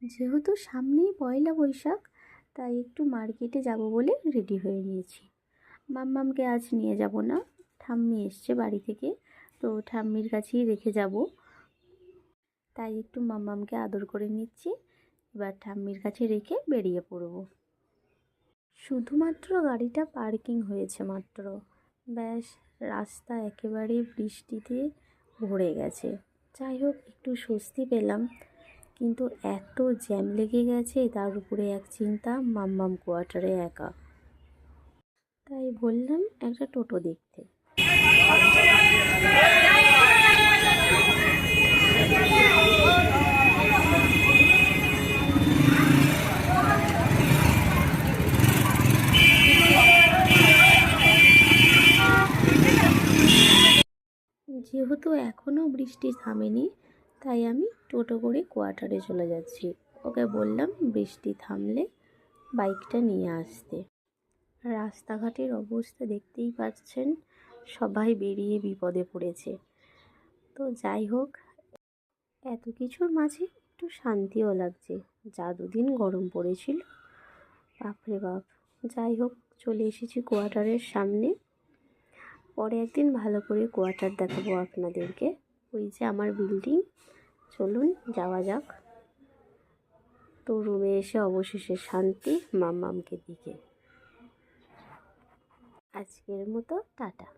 যেহেতু সামনেই পয়লা বৈশাখ, তাই একটু মার্কেটে যাব বলে রেডি হয়ে নিয়েছি। মাম্মামকে আজ নিয়ে যাব না, ঠাম্মি এসছে বাড়ি থেকে, তো ঠাম্মির কাছেই রেখে যাব। তাই একটু মাম্মামকে আদর করে নিচ্ছি। এবার ঠাম্মির কাছে রেখে বেরিয়ে পড়ব। শুধুমাত্র গাড়িটা পার্কিং হয়েছে মাত্র, ব্যাস রাস্তা একেবারে বৃষ্টিতে ভরে গেছে। যাই হোক, একটু স্বস্তি পেলাম, কিন্তু এত জ্যাম লেগে গেছে, তার উপরে এক চিন্তা, মাম্মাম কোয়ার্টারে একা। তাই বললাম একটা টোটো দেখতে। যেহেতু এখনও বৃষ্টি থামেনি, তাই আমি টোটো করে কোয়ার্টারে চলে যাচ্ছি। ওকে বললাম বৃষ্টি থামলে বাইকটা নিয়ে আসতে। রাস্তাঘাটের অবস্থা দেখতেই পাচ্ছেন, সবাই বেরিয়ে বিপদে পড়েছে। তো যাই হোক, এত কিছুর মাঝে একটু শান্তিও লাগছে। যা দুদিন গরম পড়েছিল, বাপরে বাপ। যাই হোক, চলে এসেছি কোয়ার্টারের সামনে। পরে একদিন ভালো করে কোয়ার্টার দেখাবো আপনাদেরকে। ওই যে আমার বিল্ডিং, চলুন যাওয়া যাক। তো রুমে এসে অবশেষে শান্তি মাম্মামকে দিকে। আজকের মতো টাটা।